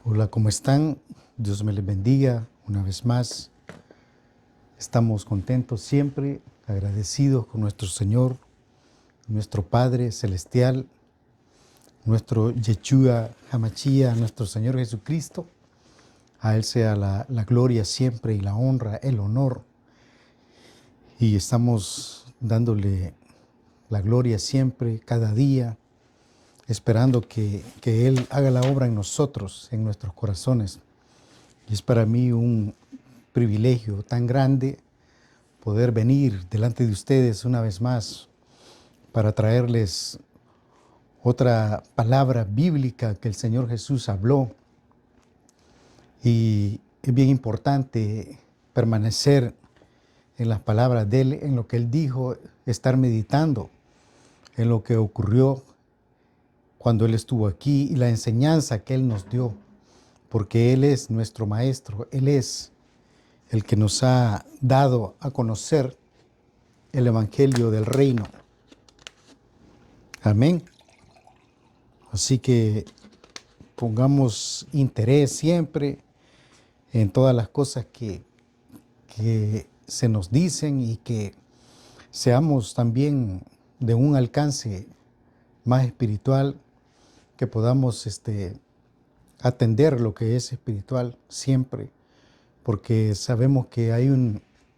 Hola, ¿cómo están? Dios me les bendiga una vez más. Estamos contentos siempre, agradecidos con nuestro Señor, nuestro Padre Celestial, nuestro Yeshua Hamashia, nuestro Señor Jesucristo. A Él sea la gloria siempre y la honra, el honor. Y estamos dándole la gloria siempre, cada día, esperando que Él haga la obra en nosotros, en nuestros corazones. Y es para mí un privilegio tan grande poder venir delante de ustedes una vez más para traerles otra palabra bíblica que el Señor Jesús habló. Y es bien importante permanecer en las palabras de Él, en lo que Él dijo, estar meditando en lo que ocurrió cuando Él estuvo aquí y la enseñanza que Él nos dio, porque Él es nuestro Maestro, Él es el que nos ha dado a conocer el Evangelio del Reino. Amén. Así que pongamos interés siempre en todas las cosas que se nos dicen y que seamos también de un alcance más espiritual, que podamos atender lo que es espiritual siempre, porque sabemos que hay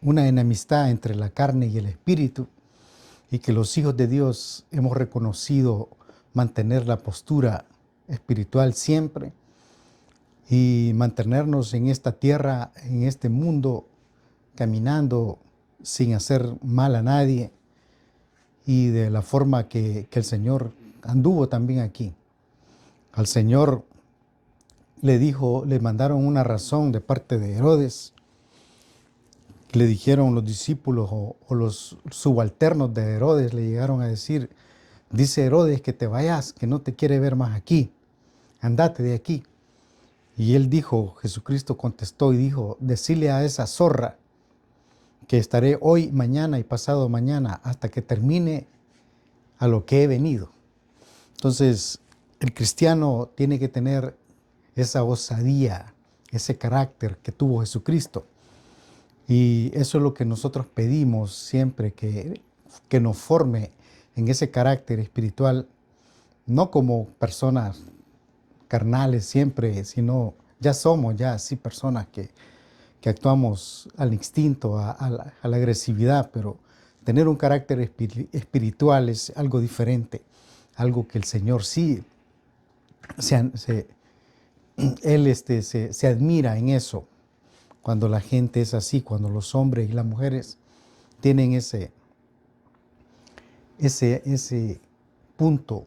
una enemistad entre la carne y el espíritu, y que los hijos de Dios hemos reconocido mantener la postura espiritual siempre y mantenernos en esta tierra, en este mundo, caminando sin hacer mal a nadie y de la forma que el Señor anduvo también aquí. Al Señor le mandaron una razón de parte de Herodes. Le dijeron los discípulos o los subalternos de Herodes, le llegaron a decir: dice Herodes que te vayas, que no te quiere ver más aquí, andate de aquí. Y él dijo, Jesucristo contestó y dijo: decile a esa zorra que estaré hoy, mañana y pasado mañana hasta que termine a lo que he venido. Entonces, el cristiano tiene que tener esa osadía, ese carácter que tuvo Jesucristo. Y eso es lo que nosotros pedimos siempre, que nos forme en ese carácter espiritual, no como personas carnales siempre, sino ya somos ya así personas que actuamos al instinto, a la agresividad, pero tener un carácter espiritual es algo diferente, algo que el Señor sí, Él se admira en eso, cuando la gente es así, cuando los hombres y las mujeres tienen ese punto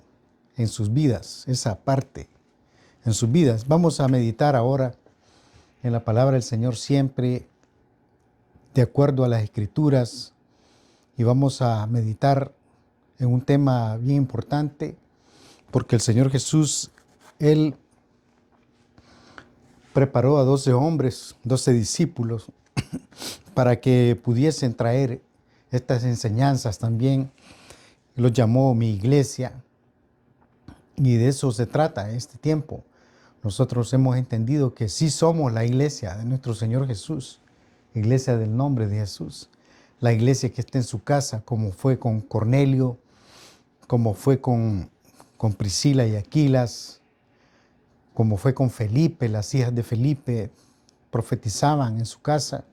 en sus vidas, esa parte en sus vidas. Vamos a meditar ahora en la palabra del Señor siempre de acuerdo a las Escrituras, y vamos a meditar en un tema bien importante, porque el Señor Jesús, Él preparó a 12 hombres, 12 discípulos, para que pudiesen traer estas enseñanzas también. Los llamó mi iglesia, y de eso se trata este tiempo. Nosotros hemos entendido que sí somos la iglesia de nuestro Señor Jesús, iglesia del nombre de Jesús, la iglesia que está en su casa, como fue con Cornelio, como fue con Priscila y Aquilas, como fue con Felipe. Las hijas de Felipe profetizaban en su casa.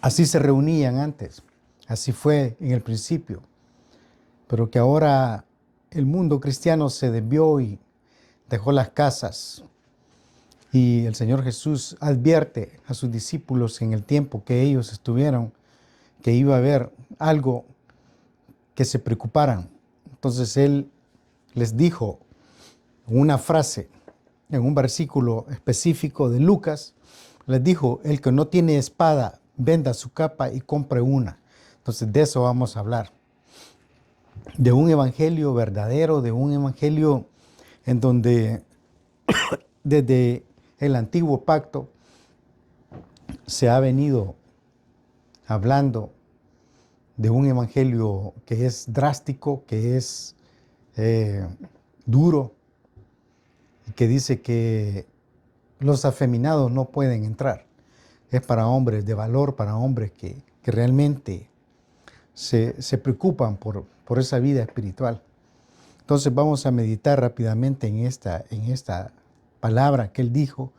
Así se reunían antes, así fue en el principio, pero que ahora el mundo cristiano se desvió y dejó las casas. Y el Señor Jesús advierte a sus discípulos en el tiempo que ellos estuvieron que iba a haber algo que se preocuparan. Entonces Él les dijo una frase en un versículo específico de Lucas. Les dijo: el que no tiene espada, venda su capa y compre una. Entonces de eso vamos a hablar. De un evangelio verdadero, de un evangelio en donde desde el antiguo pacto se ha venido hablando de un evangelio que es drástico, que es duro, que dice que los afeminados no pueden entrar. Es para hombres de valor, para hombres que realmente se preocupan por esa vida espiritual. Entonces vamos a meditar rápidamente en esta palabra que él dijo: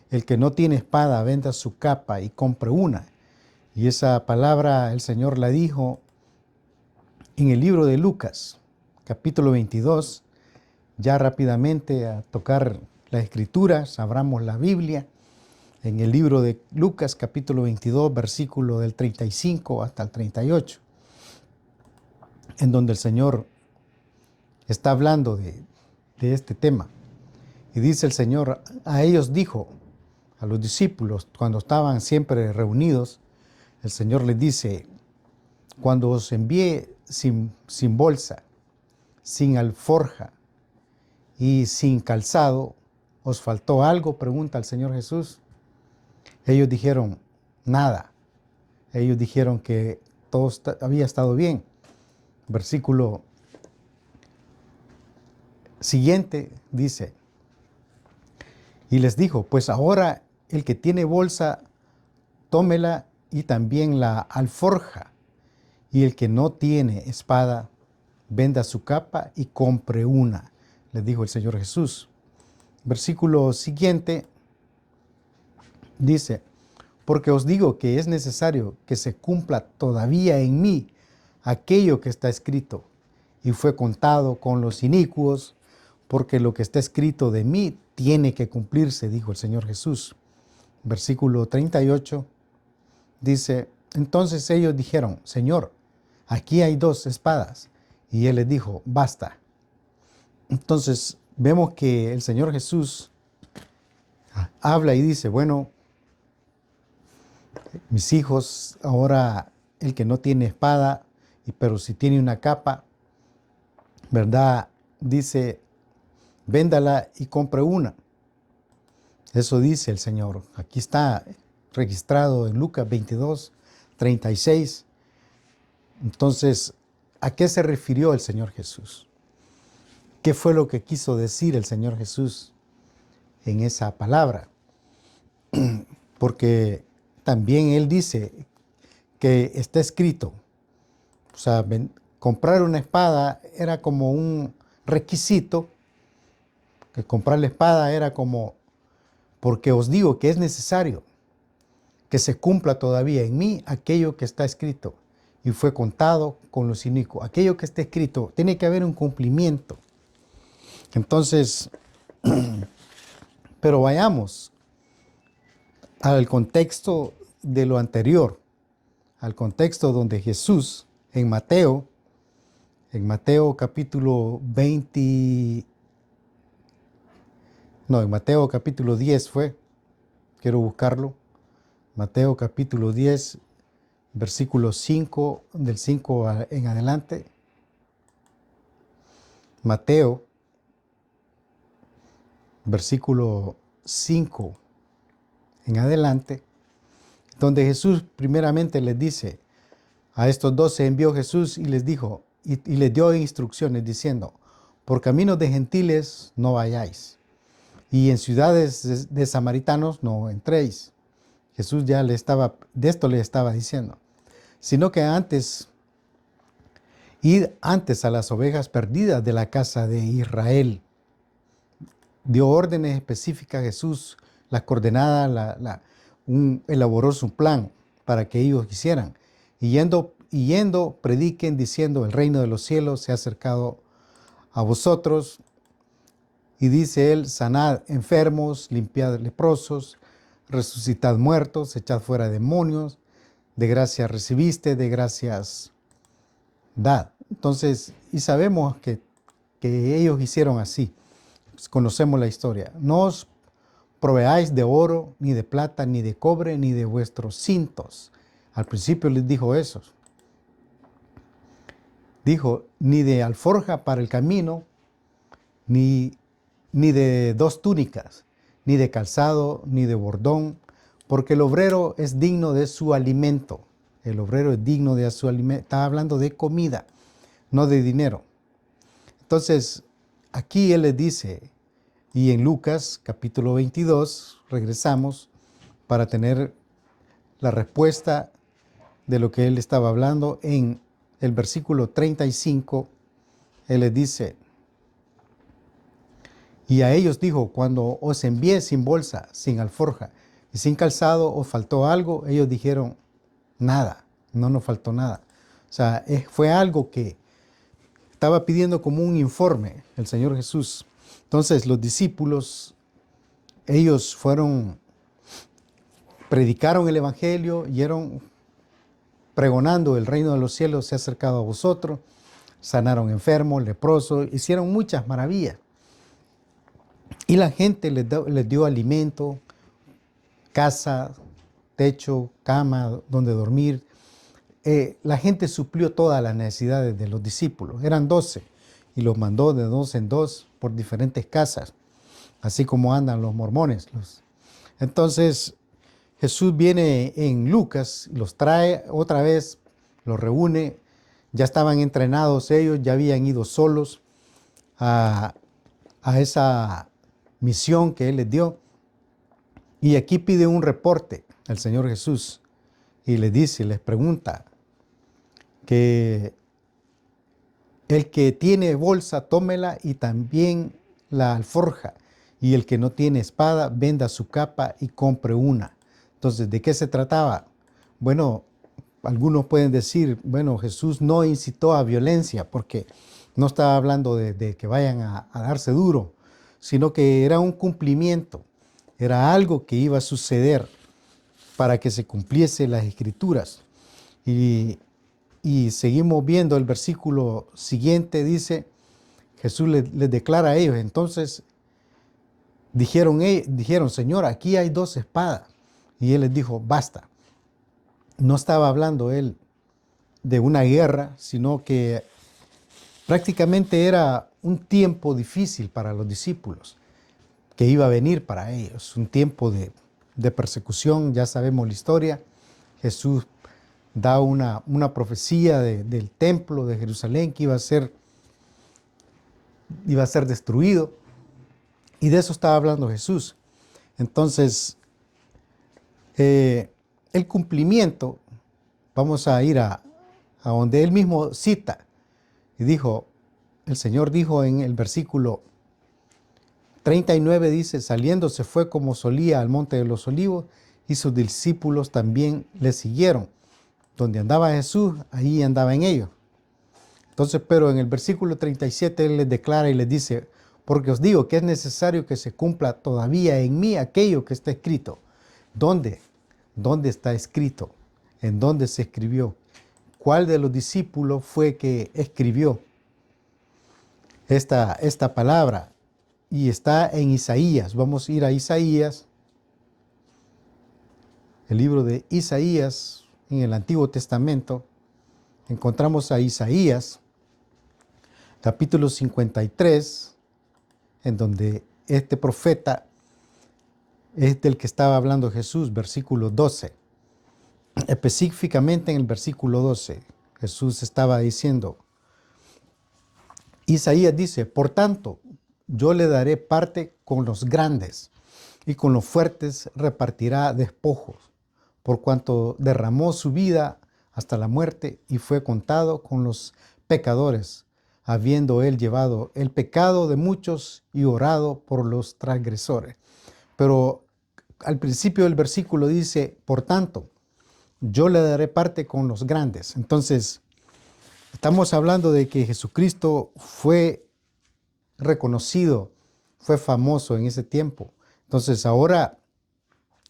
el que no tiene espada, venda su capa y compre una. Y esa palabra el Señor la dijo en el libro de Lucas, capítulo 22. Ya rápidamente a tocar las escrituras, abramos la Biblia en el libro de Lucas, capítulo 22, versículo del 35 hasta el 38, en donde el Señor está hablando de este tema. Y dice el Señor: a ellos dijo, a los discípulos, cuando estaban siempre reunidos, el Señor les dice: cuando os envíe sin bolsa, sin alforja y sin calzado, ¿os faltó algo?, pregunta el Señor Jesús. Ellos dijeron: nada. Ellos dijeron que todo había estado bien. Versículo siguiente dice: y les dijo: pues ahora el que tiene bolsa, tómela, y también la alforja, y el que no tiene espada, venda su capa y compre una, les dijo el Señor Jesús. Versículo siguiente dice: porque os digo que es necesario que se cumpla todavía en mí aquello que está escrito, y fue contado con los inicuos, porque lo que está escrito de mí tiene que cumplirse, dijo el Señor Jesús. Versículo 38 dice: entonces ellos dijeron: Señor, aquí hay 2 espadas. Y él les dijo: basta. Entonces vemos que el Señor Jesús habla y dice: bueno, mis hijos, ahora el que no tiene espada, pero si tiene una capa, ¿verdad?, dice: véndala y compre una. Eso dice el Señor. Aquí está registrado en Lucas 22, 36. Entonces, ¿a qué se refirió el Señor Jesús? ¿Qué fue lo que quiso decir el Señor Jesús en esa palabra? Porque también Él dice que está escrito. O sea, comprar una espada era como un requisito, que comprar la espada era como: porque os digo que es necesario que se cumpla todavía en mí aquello que está escrito, y fue contado con los inicuos. Aquello que está escrito, tiene que haber un cumplimiento. Entonces, pero vayamos al contexto de lo anterior, al contexto donde Jesús en Mateo capítulo 20, no, en Mateo capítulo 10 fue, quiero buscarlo, Mateo capítulo 10, versículo 5, del 5 en adelante. Mateo, versículo 5 en adelante, donde Jesús primeramente les dice: a estos 12 envió Jesús y les dijo, y les dio instrucciones diciendo: por caminos de gentiles no vayáis, y en ciudades de samaritanos no entréis. Jesús ya de esto le estaba diciendo, sino que id antes a las ovejas perdidas de la casa de Israel. Dio órdenes específicas Jesús, las coordenadas, elaboró su plan para que ellos hicieran. Y yendo, prediquen diciendo: el reino de los cielos se ha acercado a vosotros. Y dice él: sanad enfermos, limpiad leprosos, resucitad muertos, echad fuera demonios, de gracias recibiste, de gracias dad. Entonces, y sabemos que ellos hicieron así. Conocemos la historia. No os proveáis de oro, ni de plata, ni de cobre, ni de vuestros cintos. Al principio les dijo eso. Dijo: ni de alforja para el camino, ni de 2 túnicas, ni de calzado, ni de bordón, porque el obrero es digno de su alimento. El obrero es digno de su alimento. Estaba hablando de comida, no de dinero. Entonces, aquí él les dice: Y en Lucas capítulo 22 regresamos para tener la respuesta de lo que él estaba hablando. En el versículo 35, él les dice: y a ellos dijo, cuando os envié sin bolsa, sin alforja y sin calzado, ¿os faltó algo? Ellos dijeron, nada, no nos faltó nada. O sea, fue algo que estaba pidiendo como un informe el Señor Jesús. Entonces los discípulos, ellos predicaron el Evangelio, y pregonando: el reino de los cielos se ha acercado a vosotros. Sanaron enfermos, leprosos, hicieron muchas maravillas. Y la gente les dio alimento, casa, techo, cama, donde dormir. La gente suplió todas las necesidades de los discípulos. Eran 12 y los mandó de 2 en 2 por diferentes casas, así como andan los mormones. Entonces Jesús viene en Lucas, los trae otra vez, los reúne. Ya estaban entrenados ellos, ya habían ido solos a esa misión que Él les dio. Y aquí pide un reporte al Señor Jesús y les pregunta que el que tiene bolsa, tómela, y también la alforja, y el que no tiene espada, venda su capa y compre una. Entonces, ¿de qué se trataba? Bueno, algunos pueden decir, bueno, Jesús no incitó a violencia, porque no estaba hablando de que vayan a darse duro, sino que era un cumplimiento, era algo que iba a suceder para que se cumpliese las Escrituras. Y seguimos viendo el versículo siguiente, dice, Jesús les declara a ellos. Entonces dijeron, Señor, aquí hay 2 espadas. Y Él les dijo, basta. No estaba hablando Él de una guerra, sino que prácticamente era un tiempo difícil para los discípulos que iba a venir para ellos, un tiempo de persecución. Ya sabemos la historia. Jesús da una profecía del templo de Jerusalén que iba a ser destruido, y de eso estaba hablando Jesús. Entonces, el cumplimiento, vamos a ir a donde Él mismo cita, y dijo, el Señor dijo en el versículo 39, dice, saliendo se fue como solía al monte de los olivos, y sus discípulos también le siguieron. Donde andaba Jesús, ahí andaban ellos. Entonces, pero en el versículo 37 Él les declara y les dice, porque os digo que es necesario que se cumpla todavía en mí aquello que está escrito. ¿Dónde? ¿Dónde está escrito? ¿En dónde se escribió? ¿Cuál de los discípulos fue que escribió esta palabra? Y está en Isaías. Vamos a ir a Isaías, el libro de Isaías, en el Antiguo Testamento. Encontramos a Isaías, capítulo 53, en donde este profeta es del que estaba hablando Jesús, versículo 12. Específicamente en el versículo 12, Jesús estaba diciendo, Isaías dice, por tanto, yo le daré parte con los grandes, y con los fuertes repartirá despojos, por cuanto derramó su vida hasta la muerte y fue contado con los pecadores, habiendo él llevado el pecado de muchos y orado por los transgresores. Pero al principio del versículo dice, por tanto, yo le daré parte con los grandes. Entonces, estamos hablando de que Jesucristo fue reconocido, fue famoso en ese tiempo. Entonces ahora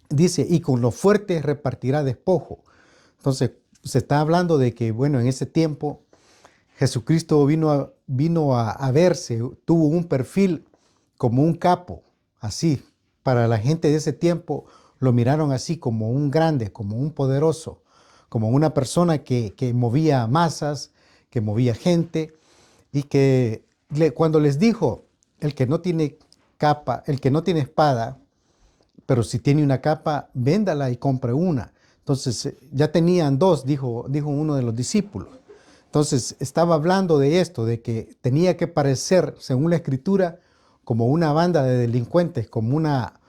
dice, y con los fuertes repartirá despojo. Entonces se está hablando de que, bueno, en ese tiempo Jesucristo vino a verse, tuvo un perfil como un capo, así. Para la gente de ese tiempo lo miraron así, como un grande, como un poderoso, como una persona que movía masas, que movía gente, y que cuando les dijo, el que no tiene capa, el que no tiene espada, pero si tiene una capa, véndala y compre una. Entonces ya tenían 2, dijo uno de los discípulos. Entonces estaba hablando de esto, de que tenía que parecer, según la Escritura, como una banda de delincuentes, como una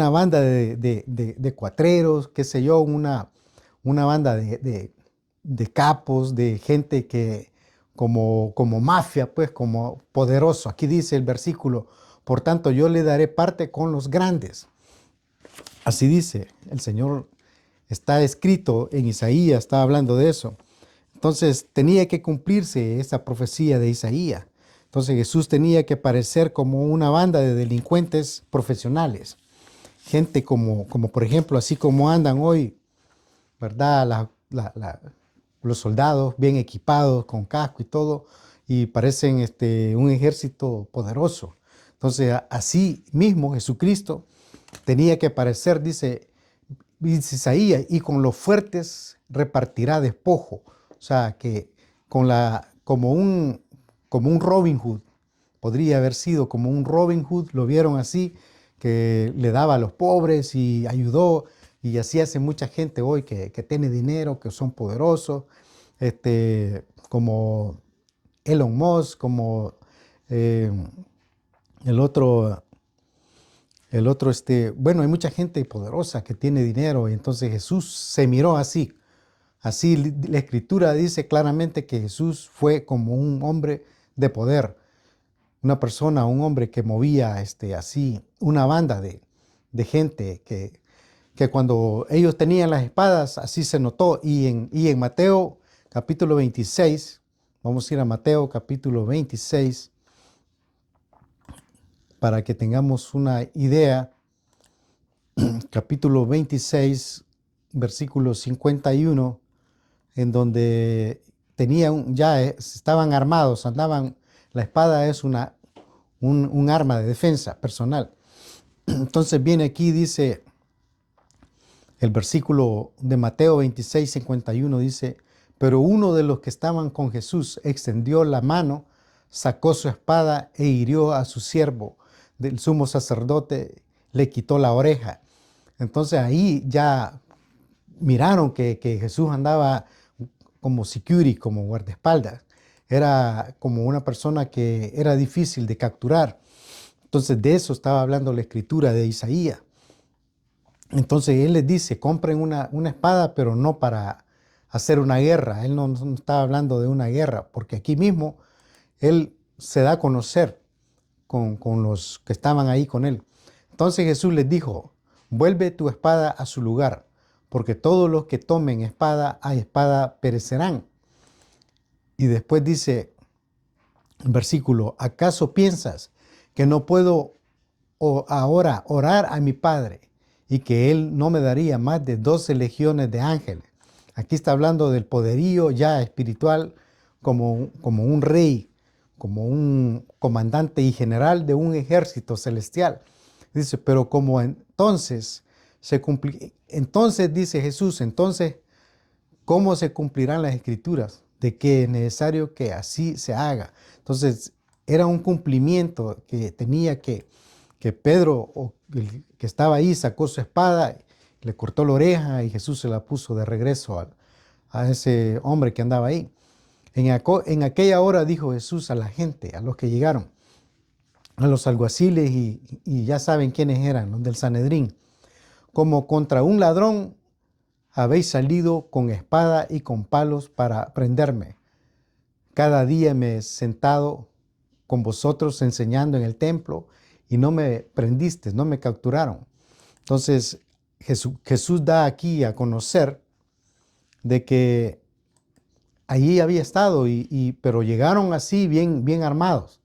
banda de cuatreros, qué sé yo, una banda de capos, de gente que como mafia, pues como poderoso. Aquí dice el versículo, por tanto yo le daré parte con los grandes. Así dice el Señor, está escrito en Isaías, está hablando de eso. Entonces tenía que cumplirse esa profecía de Isaías. Entonces Jesús tenía que parecer como una banda de delincuentes profesionales. Gente como por ejemplo, así como andan hoy, ¿verdad? Los soldados bien equipados, con casco y todo, y parecen un ejército poderoso. Entonces, así mismo Jesucristo tenía que parecer, dice Isaías, y con los fuertes repartirá despojo. O sea, que como un Robin Hood, podría haber sido como un Robin Hood, lo vieron así, que le daba a los pobres y ayudó, y así hace mucha gente hoy que tiene dinero, que son poderosos, como Elon Musk, como eh, el otro, bueno, hay mucha gente poderosa que tiene dinero, y entonces Jesús se miró así. Así la escritura dice claramente que Jesús fue como un hombre de poder, una persona, un hombre que movía así una banda de gente que cuando ellos tenían las espadas, así se notó. Y en Mateo capítulo 26, vamos a ir a Mateo capítulo 26 para que tengamos una idea. Capítulo 26, versículo 51, en donde ya estaban armados, la espada es un arma de defensa personal. Entonces viene aquí, dice el versículo de Mateo 26, 51, dice, pero uno de los que estaban con Jesús extendió la mano, sacó su espada e hirió a su siervo del sumo sacerdote, le quitó la oreja. Entonces ahí ya miraron que Jesús andaba como security, como guardaespaldas. Era como una persona que era difícil de capturar. Entonces de eso estaba hablando la escritura de Isaías. Entonces él les dice, compren una espada, pero no para hacer una guerra. Él no estaba hablando de una guerra, porque aquí mismo él se da a conocer con los que estaban ahí con él. Entonces Jesús les dijo, vuelve tu espada a su lugar, porque todos los que tomen espada a espada perecerán. Y después dice el versículo, ¿acaso piensas que no puedo ahora orar a mi Padre y que Él no me daría más de 12 legiones de ángeles? Aquí está hablando del poderío ya espiritual como un rey, como un comandante y general de un ejército celestial. Dice, pero como entonces entonces dice Jesús, entonces, ¿cómo se cumplirán las escrituras? De que es necesario que así se haga. Entonces, era un cumplimiento que tenía que Pedro, o el que estaba ahí, sacó su espada, le cortó la oreja y Jesús se la puso de regreso a ese hombre que andaba ahí. En aquella hora dijo Jesús a la gente, a los que llegaron, a los alguaciles y ya saben quiénes eran, los del Sanedrín, como contra un ladrón habéis salido con espada y con palos para prenderme. Cada día me he sentado con vosotros enseñando en el templo y no me prendiste, no me capturaron. Entonces Jesús da aquí a conocer de que allí había estado, pero llegaron así bien armados.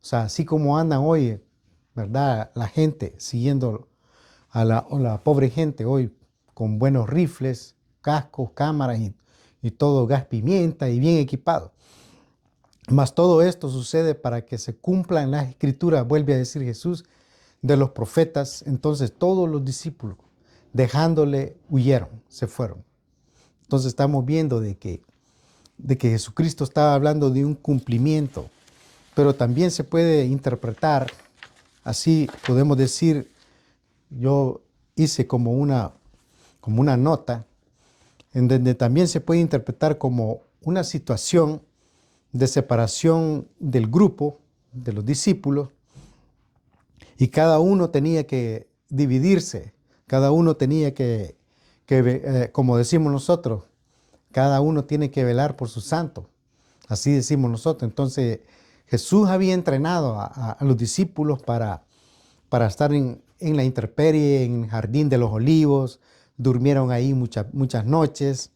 O sea, así como andan hoy, ¿verdad? La gente siguiendo a la pobre gente hoy con buenos rifles, cascos, cámaras y todo, gas pimienta y bien equipado. Mas todo esto sucede para que se cumplan las escrituras, vuelve a decir Jesús, de los profetas. Entonces todos los discípulos, dejándole, huyeron, se fueron. Entonces estamos viendo de que Jesucristo estaba hablando de un cumplimiento, pero también se puede interpretar, así podemos decir, yo hice como una nota, en donde también se puede interpretar como una situación de separación del grupo, de los discípulos, y cada uno tenía que dividirse, cada uno tenía como decimos nosotros, cada uno tiene que velar por su santo, así decimos nosotros. Entonces Jesús había entrenado a los discípulos para estar en la intemperie, en el jardín de los olivos, durmieron ahí muchas noches.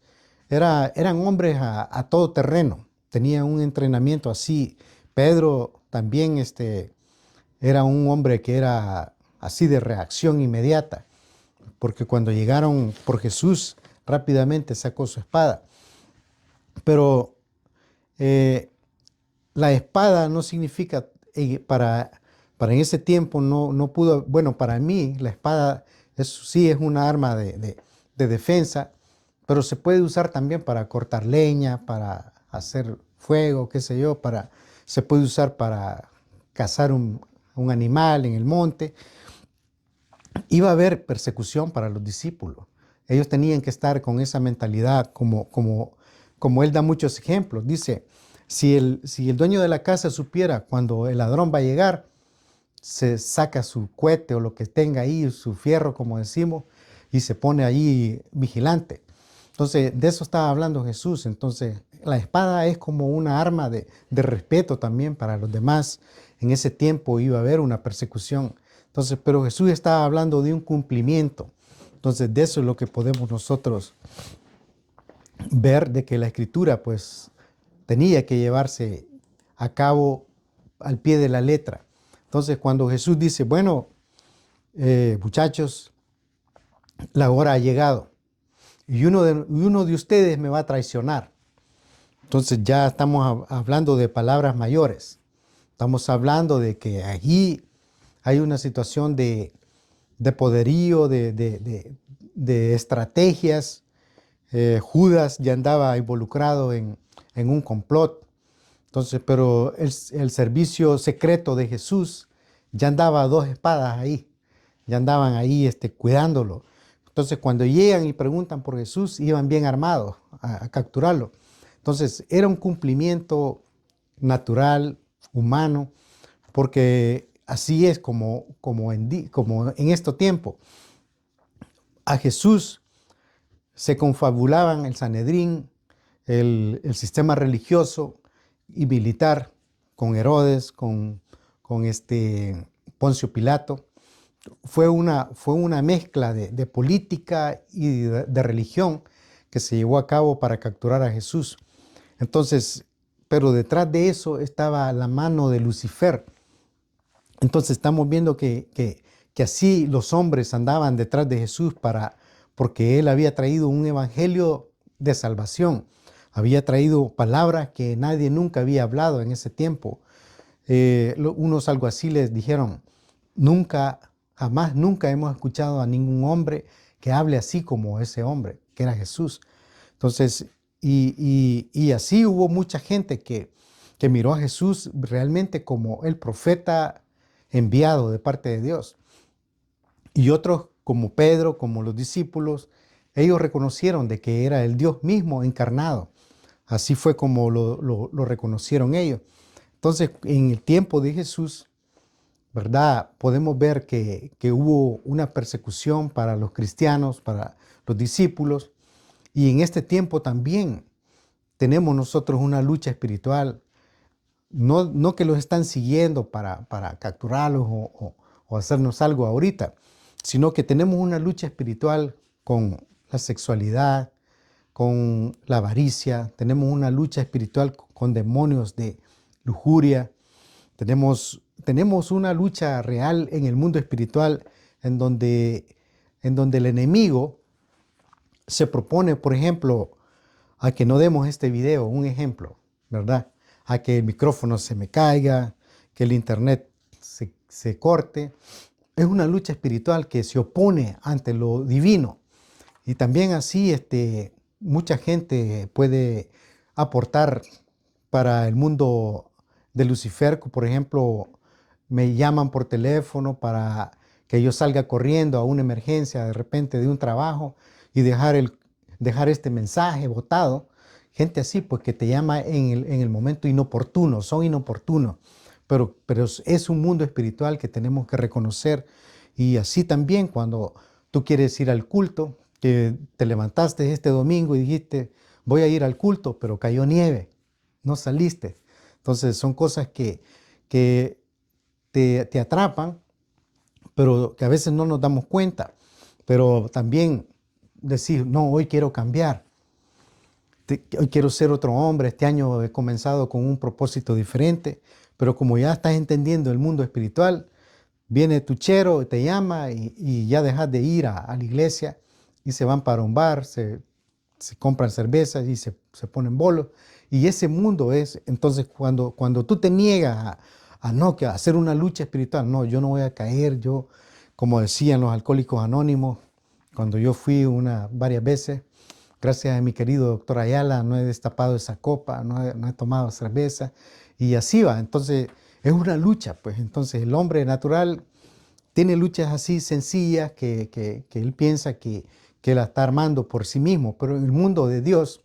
Eran hombres a todo terreno, tenían un entrenamiento así. Pedro también era un hombre que era así de reacción inmediata, porque cuando llegaron por Jesús, rápidamente sacó su espada. Pero la espada no significa, para en ese tiempo no pudo, bueno, para mí la espada sí es una arma de defensa, pero se puede usar también para cortar leña, para hacer fuego, qué sé yo, se puede usar para cazar un animal en el monte. Iba a haber persecución para los discípulos. Ellos tenían que estar con esa mentalidad, como él da muchos ejemplos. Dice, si el dueño de la casa supiera cuando el ladrón va a llegar, se saca su cohete o lo que tenga ahí, su fierro, como decimos, y se pone ahí vigilante. Entonces, de eso estaba hablando Jesús. Entonces, la espada es como una arma de respeto también para los demás. En ese tiempo iba a haber una persecución. Entonces, pero Jesús estaba hablando de un cumplimiento. Entonces, de eso es lo que podemos nosotros ver, de que la escritura pues tenía que llevarse a cabo al pie de la letra. Entonces, cuando Jesús dice, bueno, muchachos, la hora ha llegado y uno de ustedes me va a traicionar. Entonces ya estamos hablando de palabras mayores. Estamos hablando de que allí hay una situación de poderío, de estrategias. Judas ya andaba involucrado en un complot. Entonces, pero el servicio secreto de Jesús ya andaba a dos espadas ahí. Ya andaban ahí cuidándolo. Entonces, cuando llegan y preguntan por Jesús, iban bien armados a capturarlo. Entonces, era un cumplimiento natural, humano, porque así es como en este tiempo. A Jesús se confabulaban el Sanedrín, el sistema religioso y militar, con Herodes, con Poncio Pilato. Fue una mezcla de política y de religión que se llevó a cabo para capturar a Jesús. Entonces, pero detrás de eso estaba la mano de Lucifer. Entonces estamos viendo que así los hombres andaban detrás de Jesús porque él había traído un evangelio de salvación. Había traído palabras que nadie nunca había hablado en ese tiempo. Unos alguaciles dijeron, jamás, nunca hemos escuchado a ningún hombre que hable así como ese hombre, que era Jesús. Entonces, y así hubo mucha gente que miró a Jesús realmente como el profeta enviado de parte de Dios. Y otros como Pedro, como los discípulos, ellos reconocieron de que era el Dios mismo encarnado. Así fue como lo reconocieron ellos. Entonces, en el tiempo de Jesús, ¿verdad? Podemos ver que hubo una persecución para los cristianos, para los discípulos. Y en este tiempo también tenemos nosotros una lucha espiritual. No que los están siguiendo para capturarlos o hacernos algo ahorita, sino que tenemos una lucha espiritual con la sexualidad, con la avaricia, tenemos una lucha espiritual con demonios de lujuria, tenemos una lucha real en el mundo espiritual en donde el enemigo se propone, por ejemplo, a que no demos este video, un ejemplo, ¿verdad? A que el micrófono se me caiga, que el internet se corte. Es una lucha espiritual que se opone ante lo divino. Y también así mucha gente puede aportar para el mundo de Lucifer. Por ejemplo, me llaman por teléfono para que yo salga corriendo a una emergencia de repente de un trabajo y dejar este mensaje botado. Gente así, pues que te llama en el momento inoportuno, son inoportunos, pero es un mundo espiritual que tenemos que reconocer. Y así también cuando tú quieres ir al culto, que te levantaste este domingo y dijiste, voy a ir al culto, pero cayó nieve, no saliste. Entonces son cosas que te atrapan, pero que a veces no nos damos cuenta. Pero también decir, no, hoy quiero cambiar. Hoy quiero ser otro hombre. Este año he comenzado con un propósito diferente, pero como ya estás entendiendo el mundo espiritual, viene tu chero, te llama y ya dejas de ir a la iglesia y se van para un bar, se compran cervezas y se ponen bolos. Y ese mundo es, entonces cuando tú te niegas no, que a hacer una lucha espiritual, no, yo no voy a caer, yo, como decían los alcohólicos anónimos, cuando yo fui varias veces, gracias a mi querido doctor Ayala, no he destapado esa copa, no he tomado cerveza, y así va. Entonces, es una lucha, pues. Entonces, el hombre natural tiene luchas así sencillas que él piensa que la está armando por sí mismo, pero en el mundo de Dios,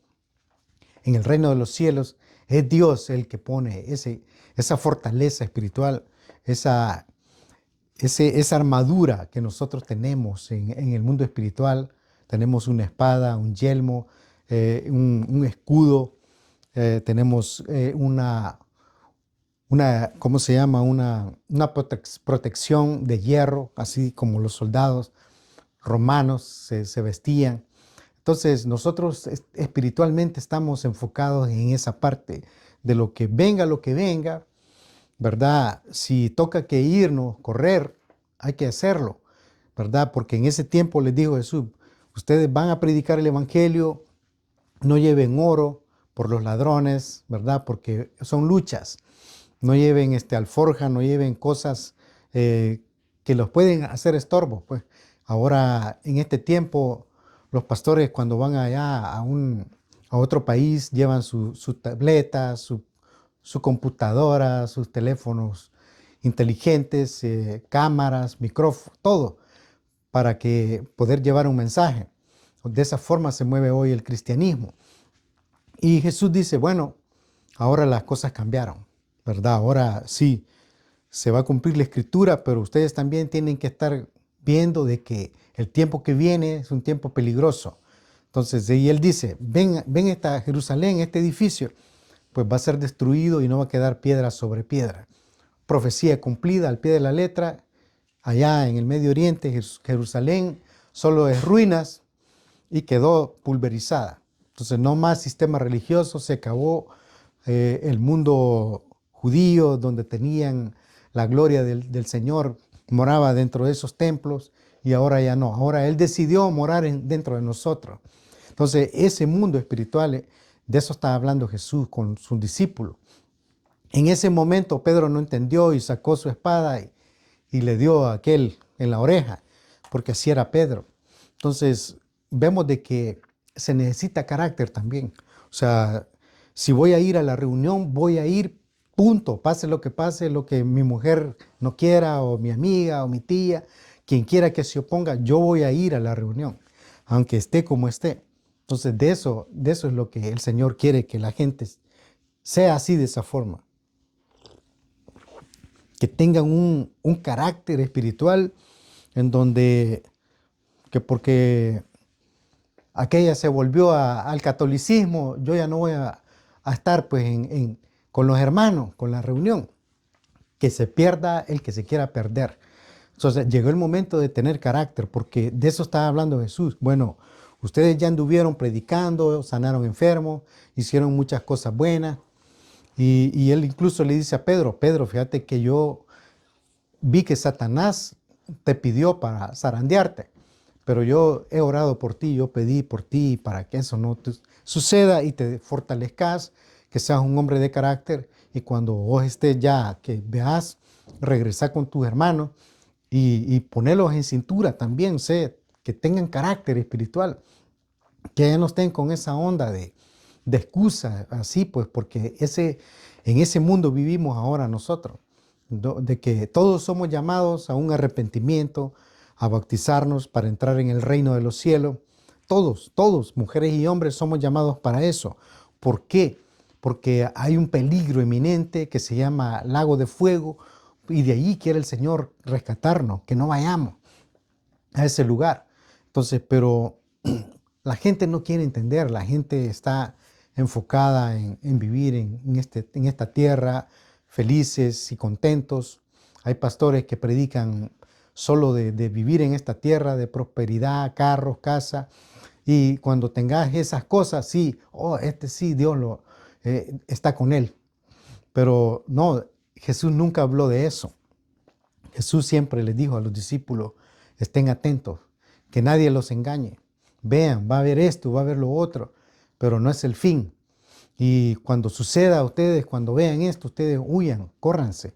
en el reino de los cielos, es Dios el que pone esa fortaleza espiritual, esa armadura que nosotros tenemos en el mundo espiritual. Tenemos una espada, un yelmo, un escudo, tenemos ¿cómo se llama? Una protección de hierro, así como los soldados romanos se vestían. Entonces nosotros espiritualmente estamos enfocados en esa parte de lo que venga, ¿verdad? Si toca que irnos, correr, hay que hacerlo, ¿verdad? Porque en ese tiempo les dijo Jesús, ustedes van a predicar el evangelio, no lleven oro por los ladrones, ¿verdad? Porque son luchas. No lleven alforja, no lleven cosas que los pueden hacer estorbo, pues. Ahora, en este tiempo, los pastores cuando van allá a otro país llevan su tableta, su computadora, sus teléfonos inteligentes, cámaras, micrófonos, todo, para que poder llevar un mensaje. De esa forma se mueve hoy el cristianismo. Y Jesús dice, bueno, ahora las cosas cambiaron, ¿verdad? Ahora sí, se va a cumplir la escritura, pero ustedes también tienen que estar viendo de que el tiempo que viene es un tiempo peligroso. Entonces, y él dice, ven esta Jerusalén, este edificio, pues va a ser destruido y no va a quedar piedra sobre piedra. Profecía cumplida al pie de la letra. Allá en el Medio Oriente, Jerusalén solo es ruinas y quedó pulverizada. Entonces no más sistema religioso, se acabó el mundo judío donde tenían la gloria del Señor, moraba dentro de esos templos y ahora ya no. Ahora Él decidió morar dentro de nosotros. Entonces ese mundo espiritual, de eso está hablando Jesús con sus discípulos. En ese momento Pedro no entendió y sacó su espada y le dio a aquel en la oreja, porque así era Pedro. Entonces vemos de que se necesita carácter también. O sea, si voy a ir a la reunión, voy a ir, punto, pase, lo que mi mujer no quiera, o mi amiga, o mi tía, quien quiera que se oponga, yo voy a ir a la reunión, aunque esté como esté. Entonces de eso es lo que el Señor quiere, que la gente sea así, de esa forma. Que tengan un carácter espiritual en donde, que porque aquella se volvió al catolicismo, yo ya no voy a estar pues con los hermanos, con la reunión. Que se pierda el que se quiera perder. Entonces llegó el momento de tener carácter, porque de eso estaba hablando Jesús. Bueno, ustedes ya anduvieron predicando, sanaron enfermos, hicieron muchas cosas buenas. Y él incluso le dice a Pedro, Pedro, fíjate que yo vi que Satanás te pidió para zarandearte, pero yo he orado por ti, yo pedí por ti para que eso no te suceda y te fortalezcas, que seas un hombre de carácter y cuando vos estés ya, que veas, regresar con tus hermanos y ponerlos en cintura también, sé, que tengan carácter espiritual, que ya no estén con esa onda de excusa, así pues, porque en ese mundo vivimos ahora nosotros, de que todos somos llamados a un arrepentimiento, a bautizarnos para entrar en el reino de los cielos. Todos, mujeres y hombres, somos llamados para eso. ¿Por qué? porque hay un peligro inminente que se llama lago de fuego y de allí quiere el Señor rescatarnos, que no vayamos a ese lugar. Entonces, pero la gente no quiere entender, la gente está enfocada en vivir en esta tierra felices y contentos. Hay pastores que predican solo de vivir en esta tierra, de prosperidad, carros, casa. Y cuando tengas esas cosas, sí, oh, este sí, Dios está con él. Pero no, Jesús nunca habló de eso. Jesús siempre les dijo a los discípulos, estén atentos, que nadie los engañe. Vean, va a haber esto, va a haber lo otro, pero no es el fin. Y cuando suceda a ustedes, cuando vean esto, ustedes huyan, córranse,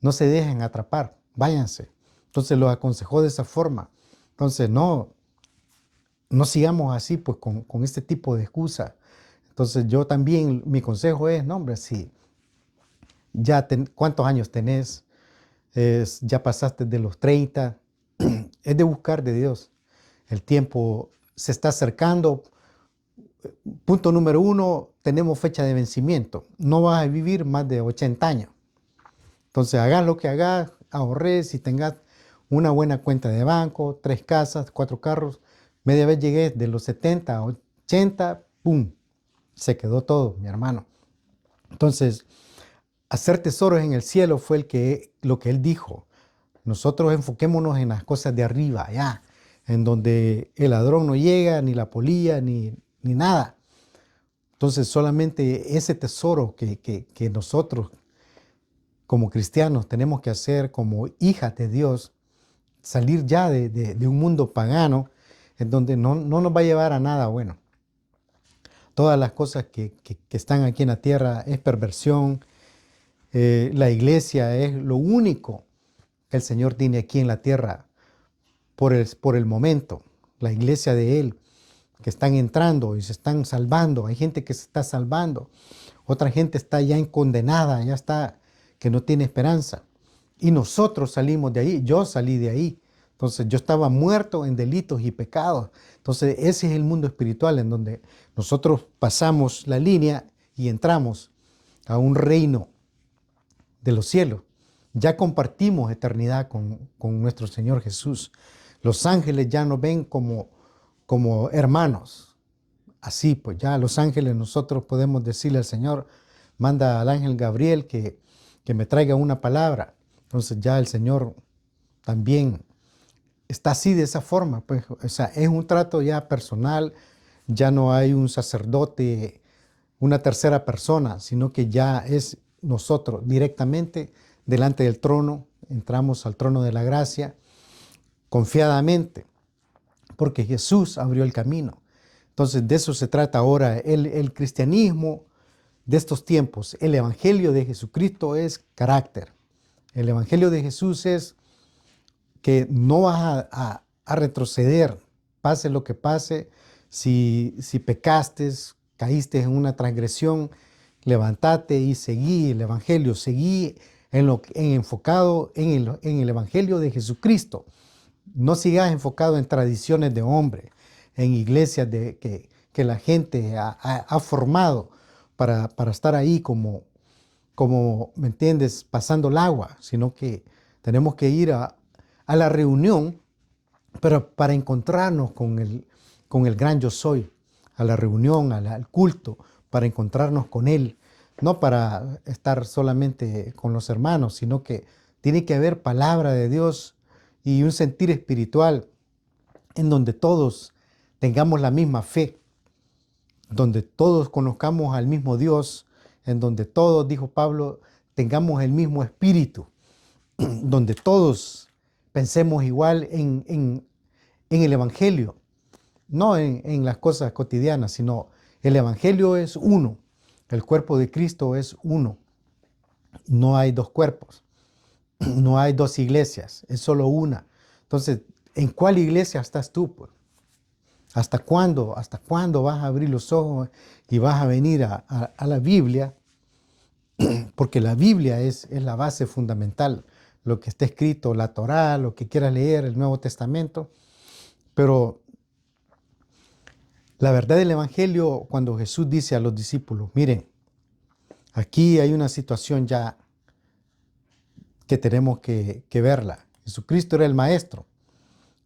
no se dejen atrapar, váyanse. Entonces los aconsejó de esa forma. Entonces no sigamos así, pues con este tipo de excusa. Entonces yo también, mi consejo es, no hombre, si ya ¿cuántos años tenés? Ya pasaste de los 30, es de buscar de Dios. El tiempo se está acercando. Punto número 1, tenemos fecha de vencimiento. No vas a vivir más de 80 años. Entonces, hagas lo que hagas, ahorres y tengas una buena cuenta de banco, 3 casas, 4 carros. Media vez llegué de los 70 a 80, ¡pum! Se quedó todo, mi hermano. Entonces, hacer tesoros en el cielo fue lo que él dijo. Nosotros enfoquémonos en las cosas de arriba, allá, en donde el ladrón no llega, ni la polilla, ni nada. Entonces solamente ese tesoro que nosotros como cristianos tenemos que hacer como hijas de Dios, salir ya de un mundo pagano, en donde no nos va a llevar a nada bueno. Todas las cosas que están aquí en la tierra es perversión. La iglesia es lo único que el Señor tiene aquí en la tierra por el momento. La iglesia de Él, que están entrando y se están salvando. Hay gente que se está salvando. Otra gente está ya condenada, ya está, que no tiene esperanza. Y nosotros salimos de ahí. Yo salí de ahí. Entonces yo estaba muerto en delitos y pecados. Entonces ese es el mundo espiritual en donde nosotros pasamos la línea y entramos a un reino de los cielos. Ya compartimos eternidad con nuestro Señor Jesús. Los ángeles ya nos ven como hermanos. Así pues, ya los ángeles nosotros podemos decirle al Señor, manda al ángel Gabriel que me traiga una palabra. Entonces ya el Señor también está así de esa forma. Pues, o sea, es un trato ya personal, ya no hay un sacerdote, una tercera persona, sino que ya es nosotros directamente delante del trono, entramos al trono de la gracia confiadamente, porque Jesús abrió el camino. Entonces de eso se trata ahora el cristianismo de estos tiempos. El evangelio de Jesucristo es carácter. El evangelio de Jesús es que no vas a retroceder, pase lo que pase. Si pecaste, caíste en una transgresión, levántate y seguí el evangelio, seguí enfocado en el evangelio de Jesucristo. No sigas enfocado en tradiciones de hombre, en iglesias que la gente ha formado para estar ahí como, ¿me entiendes?, pasando el agua, sino que tenemos que ir a la reunión, pero para encontrarnos con el gran yo soy, a la reunión, al culto, para encontrarnos con Él, no para estar solamente con los hermanos, sino que tiene que haber palabra de Dios y un sentir espiritual en donde todos tengamos la misma fe, donde todos conozcamos al mismo Dios, en donde todos, dijo Pablo, tengamos el mismo espíritu, donde todos pensemos igual en el Evangelio, no en las cosas cotidianas, sino el Evangelio es uno, el cuerpo de Cristo es uno, no hay dos cuerpos, no hay dos iglesias, es solo una. Entonces, ¿en cuál iglesia estás tú, pues? ¿Hasta cuándo vas a abrir los ojos y vas a venir a la Biblia? Porque la Biblia es la base fundamental, lo que está escrito, la Torá, lo que quieras leer, el Nuevo Testamento. Pero la verdad del Evangelio, cuando Jesús dice a los discípulos, miren, Aquí hay una situación ya que tenemos que verla. Jesucristo era el maestro.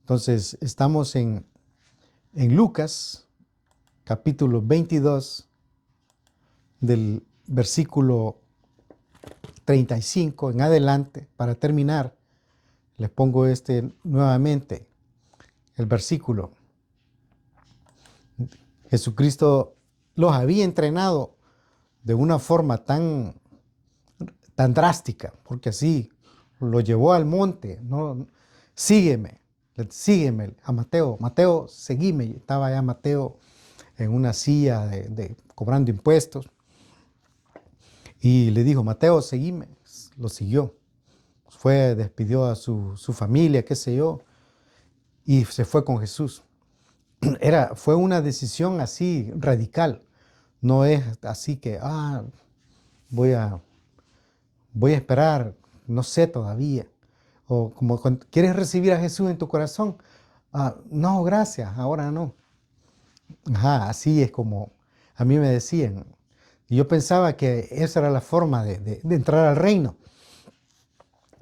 Entonces, estamos en Lucas, capítulo 22, del versículo 35 en adelante. Para terminar, les pongo nuevamente, el versículo. Jesucristo los había entrenado de una forma tan drástica, porque así lo llevó al monte, ¿no? Sígueme, sígueme a Mateo, Mateo, seguime. Estaba ya Mateo en una silla cobrando impuestos y le dijo, Mateo, seguime. Lo siguió, despidió a su familia, qué sé yo, y se fue con Jesús. Fue una decisión así radical, no es así que, voy a esperar, no sé todavía. O como quieres recibir a Jesús en tu corazón. No, gracias, ahora no. Ajá, así es como a mí me decían. Y yo pensaba que esa era la forma de entrar al reino.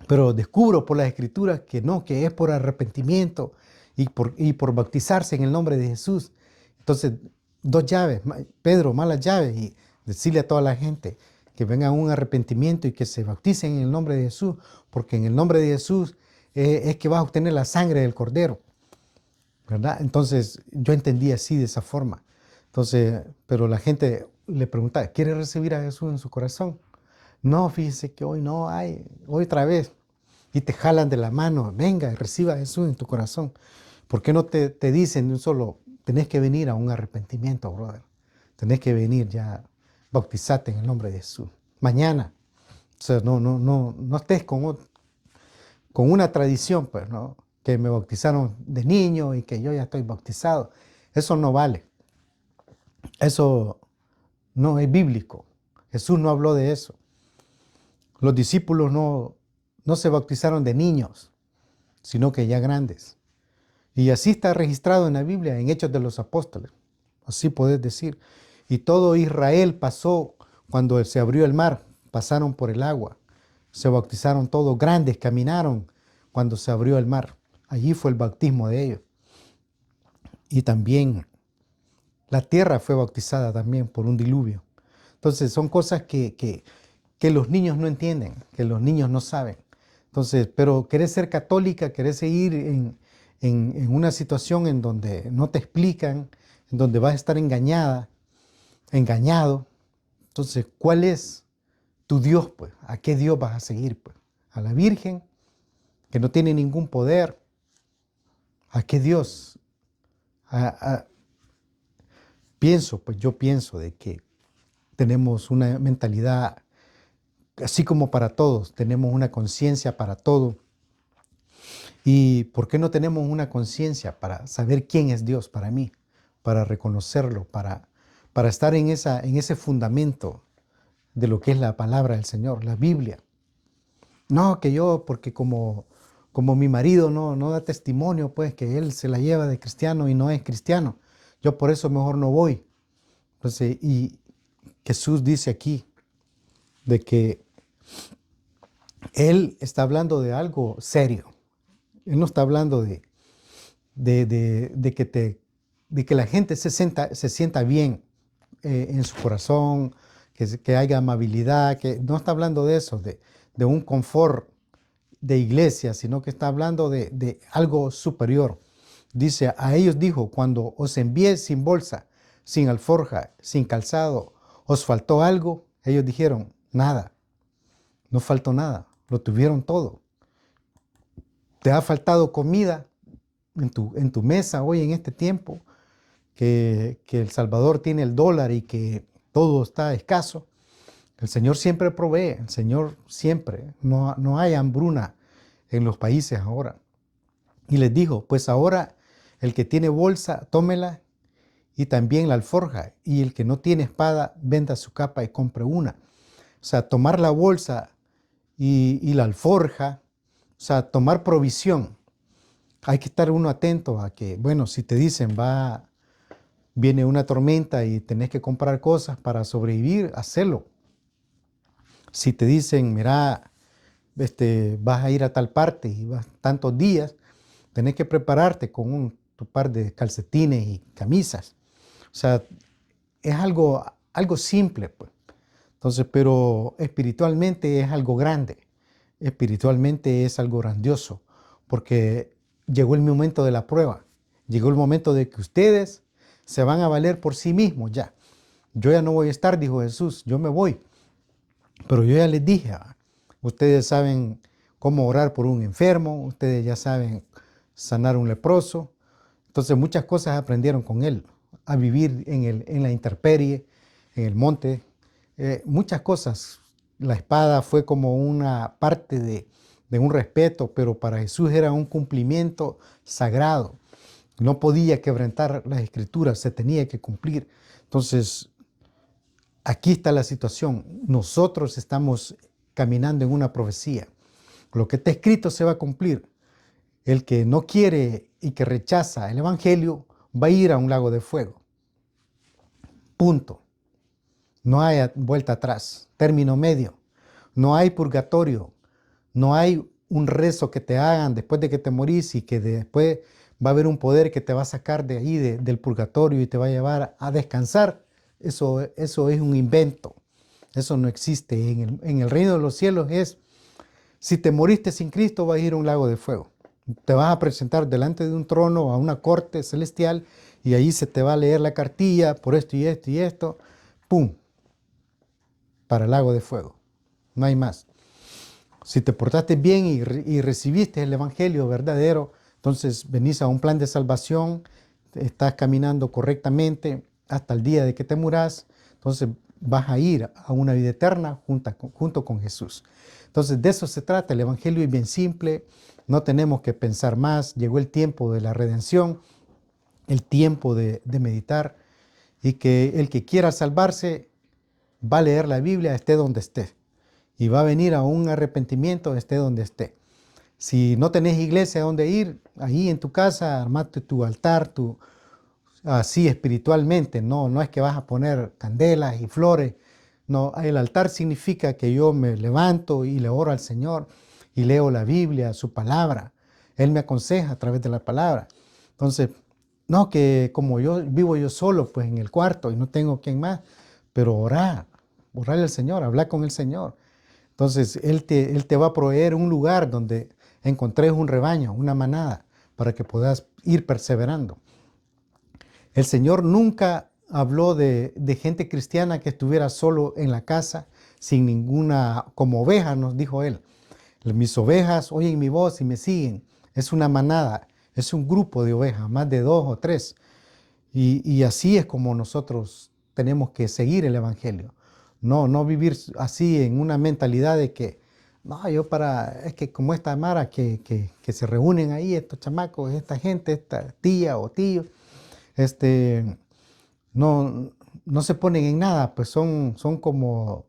Pero descubro por las escrituras que no, que es por arrepentimiento y por bautizarse en el nombre de Jesús. Entonces, dos llaves, Pedro, malas llaves, y decirle a toda la gente que venga un arrepentimiento y que se bauticen en el nombre de Jesús, porque en el nombre de Jesús es que vas a obtener la sangre del Cordero, ¿verdad? Entonces, yo entendí así, de esa forma. Entonces, pero la gente le preguntaba, ¿quiere recibir a Jesús en su corazón? No, fíjese que hoy no hay, hoy otra vez. Y te jalan de la mano, venga, reciba a Jesús en tu corazón. ¿Por qué no te dicen de un solo, tenés que venir a un arrepentimiento, brother? Tenés que venir ya, bautizate en el nombre de Jesús. Mañana. O sea, no estés con una tradición, pues, ¿no? Que me bautizaron de niño y que yo ya estoy bautizado. Eso no vale. Eso no es bíblico. Jesús no habló de eso. Los discípulos no se bautizaron de niños, sino que ya grandes. Y así está registrado en la Biblia, en Hechos de los Apóstoles. Así podés decir. Y todo Israel pasó cuando se abrió el mar, pasaron por el agua. Se bautizaron todos, grandes caminaron cuando se abrió el mar. Allí fue el bautismo de ellos. Y también la tierra fue bautizada también por un diluvio. Entonces son cosas que los niños no entienden, que los niños no saben. Entonces, pero querés ser católica, querés seguir en una situación en donde no te explican, en donde vas a estar engañado. Entonces, ¿cuál es tu Dios, pues? ¿A qué Dios vas a seguir, pues? ¿A la Virgen, que no tiene ningún poder? ¿A qué Dios? Yo pienso de que tenemos una mentalidad, así como para todos, tenemos una conciencia para todo. ¿Y por qué no tenemos una conciencia para saber quién es Dios para mí? Para reconocerlo, para estar en ese fundamento de lo que es la palabra del Señor, la Biblia. No, que yo, porque como mi marido no da testimonio, pues que él se la lleva de cristiano y no es cristiano, yo por eso mejor no voy. Entonces, y Jesús dice aquí de que Él está hablando de algo serio. Él no está hablando de que la gente se sienta bien en su corazón, que haya amabilidad, que no está hablando de eso, de un confort de iglesia, sino que está hablando de algo superior. Dice, a ellos dijo, cuando os envié sin bolsa, sin alforja, sin calzado, ¿os faltó algo? Ellos dijeron, nada, no faltó nada, lo tuvieron todo. ¿Te ha faltado comida en tu mesa hoy en este tiempo? Que El Salvador tiene el dólar y que todo está escaso. El Señor siempre provee, el Señor siempre. No hay hambruna en los países ahora. Y les dijo, pues ahora el que tiene bolsa, tómela, y también la alforja, y el que no tiene espada, venda su capa y compre una. O sea, tomar la bolsa y la alforja, o sea, tomar provisión. Hay que estar uno atento a que, bueno, si te dicen viene una tormenta y tenés que comprar cosas para sobrevivir, hacelo. Si te dicen, mira, vas a ir a tal parte y vas tantos días, tenés que prepararte con tu par de calcetines y camisas. O sea, es algo simple, pues. Entonces, pero espiritualmente es algo grande. Espiritualmente es algo grandioso, porque llegó el momento de la prueba. Llegó el momento de que ustedes se van a valer por sí mismos ya. Yo ya no voy a estar, dijo Jesús, yo me voy. Pero yo ya les dije, ustedes saben cómo orar por un enfermo, ustedes ya saben sanar un leproso. Entonces muchas cosas aprendieron con él, a vivir en la intemperie, en el monte. Muchas cosas. La espada fue como una parte de un respeto, pero para Jesús era un cumplimiento sagrado. No podía quebrantar las escrituras, se tenía que cumplir. Entonces, aquí está la situación. Nosotros estamos caminando en una profecía. Lo que está escrito se va a cumplir. El que no quiere y que rechaza el evangelio va a ir a un lago de fuego. Punto. No hay vuelta atrás. Término medio. No hay purgatorio. No hay un rezo que te hagan después de que te morís y que después va a haber un poder que te va a sacar de ahí, del purgatorio y te va a llevar a descansar. Eso es un invento. Eso no existe. En el reino de los cielos es, si te moriste sin Cristo, vas a ir a un lago de fuego. Te vas a presentar delante de un trono, a una corte celestial, y ahí se te va a leer la cartilla por esto y esto y esto. ¡Pum! Para el lago de fuego. No hay más. Si te portaste bien y recibiste el evangelio verdadero, entonces venís a un plan de salvación, estás caminando correctamente hasta el día de que te muras, entonces vas a ir a una vida eterna junto con Jesús. Entonces de eso se trata, el evangelio es bien simple, no tenemos que pensar más, llegó el tiempo de la redención, el tiempo de meditar, y que el que quiera salvarse va a leer la Biblia esté donde esté, y va a venir a un arrepentimiento esté donde esté. Si no tenés iglesia a donde ir, ahí en tu casa, armate tu altar, así espiritualmente, no es que vas a poner candelas y flores. No, el altar significa que yo me levanto y le oro al Señor y leo la Biblia, su palabra. Él me aconseja a través de la palabra. Entonces, no que como yo vivo yo solo, pues en el cuarto y no tengo quien más, pero orar al Señor, hablar con el Señor. Entonces, Él te va a proveer un lugar donde encontres un rebaño, una manada, para que puedas ir perseverando. El Señor nunca habló de gente cristiana que estuviera solo en la casa, sin ninguna, como ovejas, nos dijo Él. Mis ovejas oyen mi voz y me siguen. Es una manada, es un grupo de ovejas, más de 2 o 3. Y así es como nosotros tenemos que seguir el Evangelio. No vivir así en una mentalidad de que, no, es que como esta mara que se reúnen ahí, estos chamacos, esta gente, esta tía o tío, no, no se ponen en nada, pues son como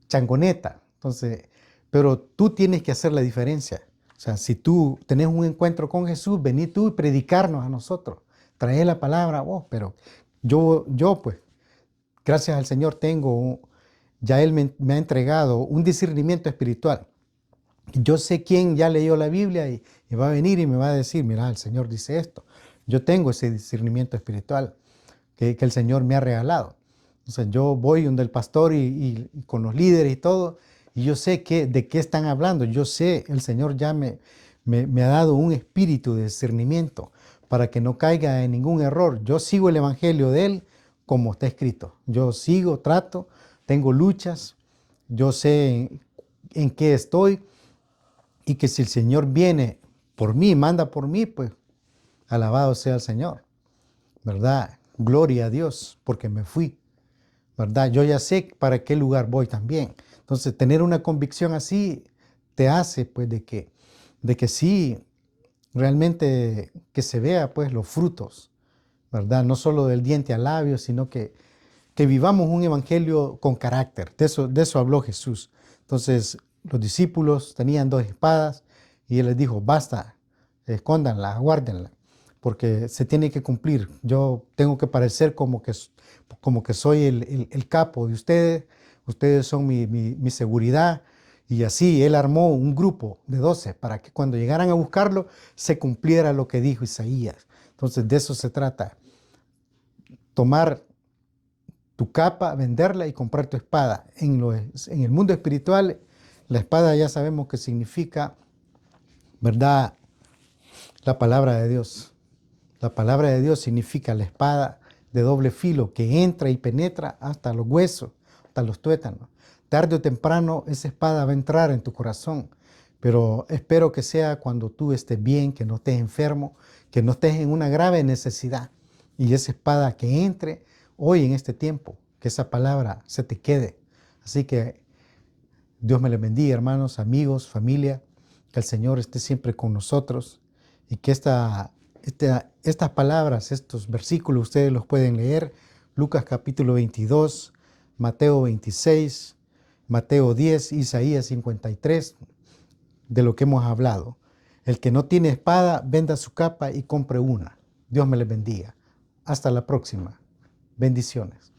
changoneta. Entonces, pero tú tienes que hacer la diferencia. O sea, si tú tenés un encuentro con Jesús, vení tú y predicarnos a nosotros. Trae la palabra a vos, pero yo pues, gracias al Señor ya Él me ha entregado un discernimiento espiritual. Yo sé quién ya leyó la Biblia y va a venir y me va a decir, mira, el Señor dice esto. Yo tengo ese discernimiento espiritual que el Señor me ha regalado. Entonces yo voy donde el pastor y con los líderes y todo, y yo sé de qué están hablando. Yo sé, el Señor ya me ha dado un espíritu de discernimiento para que no caiga en ningún error. Yo sigo el evangelio de Él como está escrito. Yo sigo, trato, tengo luchas, yo sé en qué estoy, y que si el Señor viene por mí, manda por mí, pues alabado sea el Señor, ¿verdad? Gloria a Dios, porque me fui, ¿verdad? Yo ya sé para qué lugar voy también. Entonces, tener una convicción así te hace, pues, de que sí, realmente que se vea, pues, los frutos, ¿verdad? No solo del diente al labio, sino que vivamos un evangelio con carácter. De eso habló Jesús. Entonces, los discípulos tenían 2 espadas y Él les dijo, basta, escóndanla, guárdenla, porque se tiene que cumplir. Yo tengo que parecer como que soy el capo de ustedes, ustedes son mi seguridad. Y así él armó un grupo de 12 para que cuando llegaran a buscarlo se cumpliera lo que dijo Isaías. Entonces de eso se trata. Tomar tu capa, venderla y comprar tu espada. En el mundo espiritual, la espada ya sabemos que significa, ¿verdad?, la palabra de Dios. La palabra de Dios significa la espada de doble filo que entra y penetra hasta los huesos, hasta los tuétanos. Tarde o temprano esa espada va a entrar en tu corazón, pero espero que sea cuando tú estés bien, que no estés enfermo, que no estés en una grave necesidad. Y esa espada que entre hoy en este tiempo, que esa palabra se te quede. Así que Dios me les bendiga, hermanos, amigos, familia, que el Señor esté siempre con nosotros y que estas palabras, estos versículos, ustedes los pueden leer. Lucas capítulo 22, Mateo 26, Mateo 10, Isaías 53, de lo que hemos hablado. El que no tiene espada, venda su capa y compre una. Dios me les bendiga. Hasta la próxima. Bendiciones.